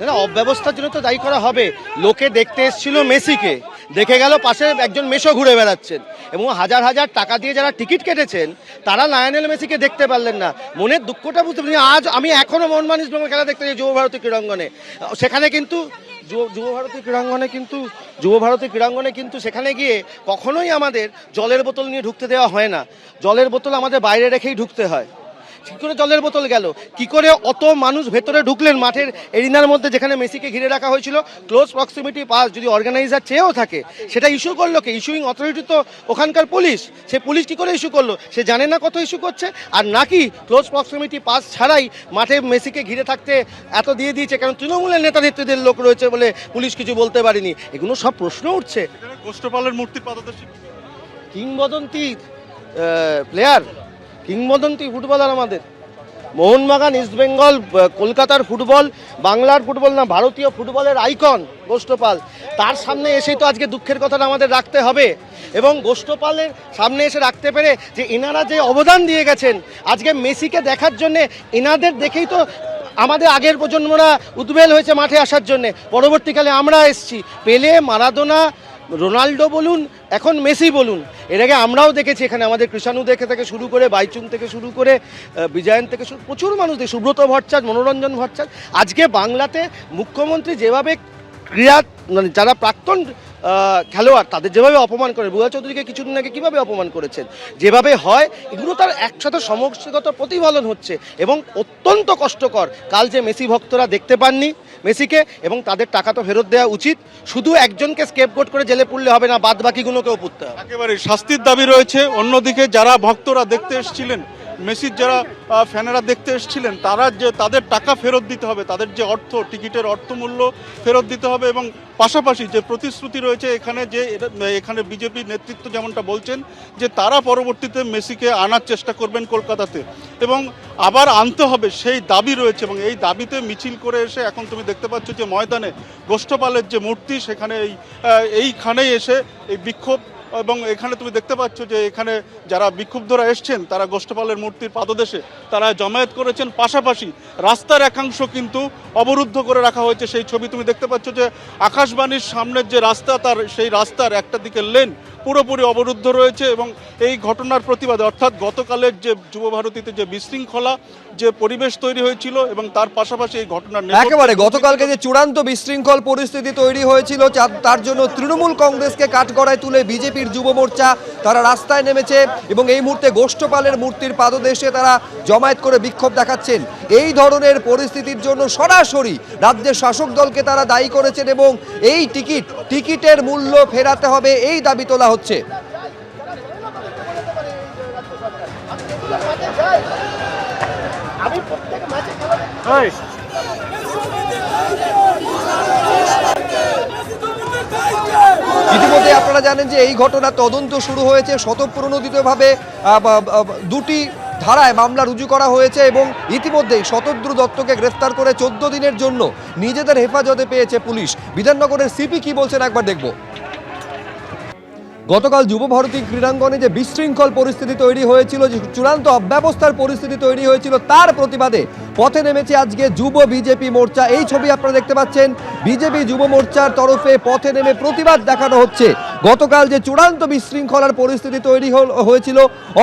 না, অব্যবস্থার জন্য তো দায়ী করা হবে। লোকে দেখতে এসেছিল মেসিকে, দেখে গেল পাশে একজন মেসো ঘুরে বেড়াচ্ছেন, এবং হাজার হাজার টাকা দিয়ে যারা টিকিট কেটেছেন তারা লায়নেল মেসিকে দেখতে পারলেন না। মনের দুঃখটা বুঝতে পারি। আজ আমি এখনও মোহনবাগান ইস্টবেঙ্গল খেলা দেখতে যাই যুবভারতী ক্রীড়াঙ্গনে, সেখানে কিন্তু যুবভারতী ক্রীড়াঙ্গনে কিন্তু সেখানে গিয়ে কখনোই আমাদের জলের বোতল নিয়ে ঢুকতে দেওয়া হয় না। জলের বোতল আমাদের বাইরে রেখেই ঢুকতে হয়। কী করে জলের বোতল গেল, কি করে অত মানুষ ভেতরে ঢুকলেন মাঠের এরিনার মধ্যে যেখানে মেসিকে ঘিরে রাখা হয়েছিল? ক্লোজ প্রক্সিমিটি পাস যদি অর্গানাইজার চেয়েও থাকে, সেটা ইস্যু করলো কে? ইস্যুইং অথরিটি তো ওখানকার পুলিশ। সে পুলিশ কী করে ইস্যু করলো? সে জানে না কত ইস্যু করছে। আর নাকি ক্লোজ প্রক্সিমিটি পাস ছাড়াই মাঠে মেসিকে ঘিরে থাকতে এত দিয়ে দিয়েছে, কারণ তৃণমূলের নেতা নেত্রীদের লোক রয়েছে বলে পুলিশ কিছু বলতে পারেনি। এগুলো সব প্রশ্ন উঠছে। গোষ্ঠপালের মূর্তির পাদদেশে কিংবদন্তি প্লেয়ার, কিংবদন্তি ফুটবলার আমাদের মোহনবাগান, ইস্টবেঙ্গল, কলকাতার ফুটবল, বাংলার ফুটবল না, ভারতীয় ফুটবলের আইকন গোষ্ঠপাল। তার সামনে এসেই তো আজকে দুঃখের কথাটা আমাদের রাখতে হবে, এবং গোষ্ঠপালের সামনে এসে রাখতে পেরে যে এনারা যে অবদান দিয়ে গেছেন আজকে মেসিকে দেখার জন্যে, এনাদের দেখেই তো আমাদের আগের প্রজন্মরা উদ্বেল হয়েছে মাঠে আসার জন্যে। পরবর্তীকালে আমরা এসছি, পেলে, মারাদোনা, রোনাল্ডো বলুন, এখন মেসি বলুন। এর আগে আমরাও দেখেছি এখানে আমাদের কৃষাণু থেকে শুরু করে, বাইচুং থেকে শুরু করে, বিজয়ন থেকে প্রচুর মানুষ দেখে, সুব্রত ভট্টাচার্য, মনোরঞ্জন ভট্টাচার্য। আজকে বাংলাতে মুখ্যমন্ত্রী যেভাবে ক্রীড়া মানে যারা প্রাক্তন খেলোয়াড় তাদের যেভাবে অপমান করে, বুয়া চৌধুরীকে কিছুদিন আগে কীভাবে অপমান করেছেন, যেভাবে হয় এগুলো তার একসাথে সমষ্টিগত প্রতিফলন হচ্ছে, এবং অত্যন্ত কষ্টকর। কাল যে মেসি ভক্তরা দেখতে পাননি মেসিকে, এবং তাদের টাকা তো ফেরত দেওয়া উচিত। শুধু একজনকে স্কেপগোট করে জেলে পুরলে হবে না, বাদ বাকিগুলোকেও পুরতে হবে। একেবারে শাস্তির দাবি রয়েছে। অন্যদিকে যারা ভক্তরা দেখতে এসেছিলেন, মেসির যারা ফ্যানেরা দেখতে এসেছিলেন, তারা যে তাদের টাকা ফেরত দিতে হবে, তাদের যে অর্থ, টিকিটের অর্থমূল্য ফেরত দিতে হবে, এবং পাশাপাশি যে প্রতিশ্রুতি রয়েছে এখানে, যে এখানে বিজেপি নেতৃত্ব যেমনটা বলছেন যে তারা পরবর্তীতে মেসিকে আনার চেষ্টা করবেন কলকাতাতে, এবং আবার আনতে হবে সেই দাবি রয়েছে। এবং এই দাবিতে মিছিল করে এসে এখন তুমি দেখতে পাচ্ছ যে ময়দানে গোষ্ঠপালের যে মূর্তি, সেখানে এইখানেই এসে এই বিক্ষোভ, এবং এখানে তুমি দেখতে পাচ্ছ যে এখানে যারা বিক্ষুব্ধরা এসছেন তারা গোষ্ঠপালের মূর্তির পাদদেশে তারা জমায়েত করেছেন। পাশাপাশি রাস্তার একাংশ কিন্তু অবরুদ্ধ করে রাখা হয়েছে। সেই ছবি তুমি দেখতে পাচ্ছ যে আকাশবাণীর সামনের যে রাস্তা, তার সেই রাস্তার একটা দিকের লেন পুরোপুরি অবরুদ্ধ রয়েছে, এবং এই ঘটনার প্রতিবাদে, অর্থাৎ গতকালের যে যুবভারতীতে যে বিশৃঙ্খলা, যে পরিবেশ তৈরি হয়েছিল, এবং তার পাশাপাশি এই ঘটনার একেবারে গতকালকে যে চূড়ান্ত বিশৃঙ্খল পরিস্থিতি তৈরি হয়েছিল, তার জন্য তৃণমূল কংগ্রেসকে কাঠগড়ায় তুলে বিজেপির যুব মোর্চা তারা রাস্তায় নেমেছে, এবং এই মুহূর্তে গোষ্ঠপালের মূর্তির পাদদেশে তারা জমায়েত করে বিক্ষোভ দেখাচ্ছেন। এই ধরনের পরিস্থিতির জন্য সরাসরি রাজ্যের শাসক দলকে তারা দায়ী করেছেন, এবং এই টিকিটের মূল্য ফেরাতে হবে এই দাবি তোলা হচ্ছে। ইতিমধ্যে আপনারা জানেন যে এই ঘটনার তদন্ত শুরু হয়েছে। স্বতঃপ্রণোদিতভাবে দুটি ধারায় মামলা রুজু করা হয়েছে, এবং ইতিমধ্যেই শতদ্রু দত্তকে গ্রেফতার করে 14 দিনের জন্য নিজেদের হেফাজতে পেয়েছে পুলিশ। বিধাননগরের সিপি কি বলছেন একবার দেখব। গতকাল যুবভারতী ক্রীড়াঙ্গনে যে বিশৃঙ্খল পরিস্থিতি তৈরি হয়েছিল, যে চূড়ান্ত অব্যবস্থার পরিস্থিতি তৈরি হয়েছিল, তার প্রতিবাদে পথে নেমেছে আজকে যুব বিজেপি মোর্চা। এই ছবি আপনারা দেখতে পাচ্ছেন, বিজেপি যুব মোর্চার তরফে পথে নেমে প্রতিবাদ দেখানো হচ্ছে। গতকাল যে চূড়ান্ত বিশৃঙ্খলার পরিস্থিতি তৈরি হয়েছিল,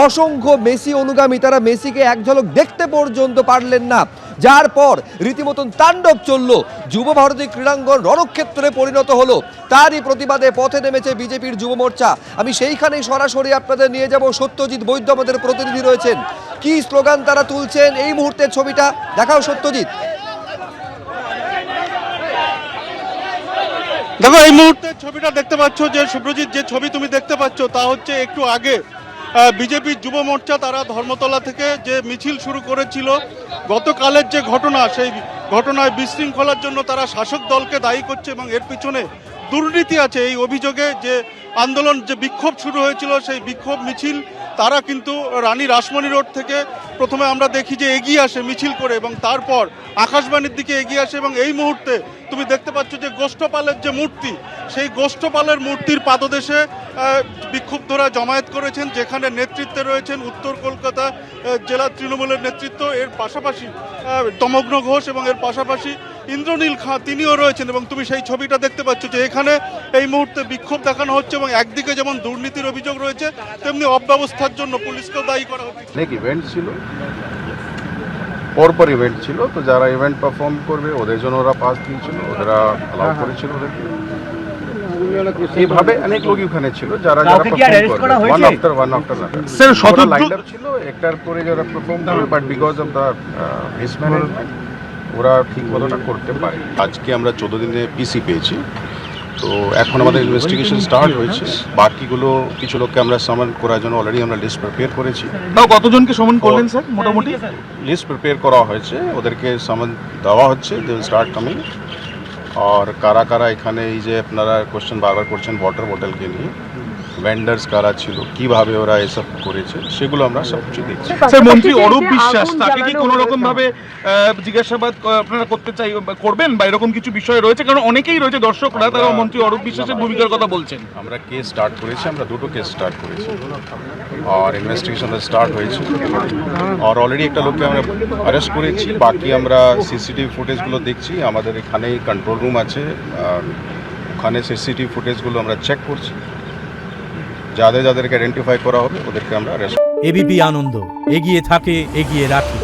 অসংখ্য মেসি অনুগামী তারা মেসিকে এক ঝলক দেখতে পর্যন্ত পারলেন না, যার পর রীতিমতন তাণ্ডব চলল, যুব ভারতী ক্রীড়াঙ্গন রণক্ষেত্রে পরিণত হলো। তারই প্রতিবাদে পথে নেমেছে বিজেপির যুব মোর্চা। আমি সেইখানেই সরাসরি আপনাদের নিয়ে যাব। সত্যজিৎ বৈদ্য আমাদের প্রতিনিধি রয়েছেন, কি স্লোগান তারা তুলছেন এই মুহূর্তের ছবিটা দেখাও সত্যজিৎ। দেখো এই মুহূর্তে ছবিটা দেখতে পাচ্ছ যে সুব্রজিৎ, যে ছবি তুমি দেখতে পাচ্ছ তা হচ্ছে একটু আগে বিজেপির যুব মোর্চা তারা ধর্মতলা থেকে যে মিছিল শুরু করেছিল। গতকালের যে ঘটনা, সেই ঘটনায় বিশৃঙ্খলার জন্য তারা শাসক দলকে দায়ী করছে, এবং এর পিছনে দুর্নীতি আছে এই অভিযোগে যে আন্দোলন, যে বিক্ষোভ শুরু হয়েছিল, সেই বিক্ষোভ মিছিল তারা কিন্তু রানী রাসমণি রোড থেকে প্রথমে আমরা দেখি যে এগিয়ে আসে মিছিল করে, এবং তারপর আকাশবাণীর দিকে এগিয়ে আসে, এবং এই মুহূর্তে তুমি দেখতে পাচ্ছ যে গোষ্ঠপালের যে মূর্তি, সেই গোষ্ঠপালের মূর্তির পাদদেশে বিক্ষুব্ধরা জমায়েত করেছেন, যেখানে নেতৃত্বে রয়েছেন উত্তর কলকাতা জেলা তৃণমূলের নেতৃত্ব, এর পাশাপাশি তমগ্ন ঘোষ, এবং এর পাশাপাশি ইন্দ্রনীল খাঁ তিনিও রয়েছেন এবং তুমি সেই ছবিটা দেখতে পাচ্ছ যে এখানে এই মুহূর্তে বিক্ষোভ দেখানো হচ্ছে এবং একদিকে যেমন দুর্নীতির অভিযোগ রয়েছে তেমনি অব্যবস্থার জন্য পুলিশকেও দায়ী করা হচ্ছে। অনেক ইভেন্ট ছিল, পরপর ইভেন্ট ছিল, তো যারা ইভেন্ট পারফর্ম করবে ওদের জন্য ওরা পাস দিয়েছিল, ওরা অ্যালাউ করেছিল ওদেরকে। এইভাবে অনেক লোক ওখানে ছিল যারা one after sir line up ছিল, একটার পরে যারা পারফর্ম করবে, but because of the mismanagement ওরা ঠিক মতোটা করতে পারে। আজকে আমরা 14 দিনে পিসি পেয়েছি, তো এখন আমাদের ইনভেস্টিগেশন স্টার্ট হয়েছে। বাকিগুলো কিছু লোককে আমরা সামান করার জন্য অলরেডি আমরা লিস্ট প্রিপেয়ার করেছি। তাও কতজনকে সমন করলেন স্যার মোটামুটি? লিস্ট প্রিপেয়ার করা হয়েছে, ওদেরকে সামান দেওয়া হচ্ছে, দে উইল স্টার্ট কামিং। আর কারা কারা এখানে এই যে আপনারা কোশ্চেন বারবার করছেন ওয়াটার বোতলকে নিয়ে, ভেন্ডার্স কারা ছিল, কিভাবে ওরা এসব করেছে, সেগুলো আমরা সব কিছু দেখছি। স্যার মন্ত্রী অরূপ বিশ্বাস, তাকে কি কোনো রকম ভাবে জিজ্ঞাসাবাদ আপনারা করবেন বা এরকম কিছু বিষয় রয়েছে? কারণ অনেকেই রয়েছে দর্শকরা, তারা মন্ত্রী অরূপ বিশ্বাসের ভূমিকার কথা বলছেন। আমরা কেস স্টার্ট করেছি, আমরা দুটো কেস স্টার্ট করেছি আর ইনভেস্টিগেশন স্টার্ট হয়েছে। আর অলরেডি একটা লোককে আমরা অ্যারেস্ট করেছি, বাকি আমরা সিসিটিভি ফুটেজগুলো দেখছি। আমাদের এখানেই কন্ট্রোল রুম আছে, ওখানে সিসিটিভি ফুটেজগুলো আমরা চেক করছি। যাদেরকে আইডেন্টিফাই করা হবে ওদেরকে আমরা অ্যারেস্ট। এবিপি আনন্দ, এগিয়ে থাকে, এগিয়ে রাখে।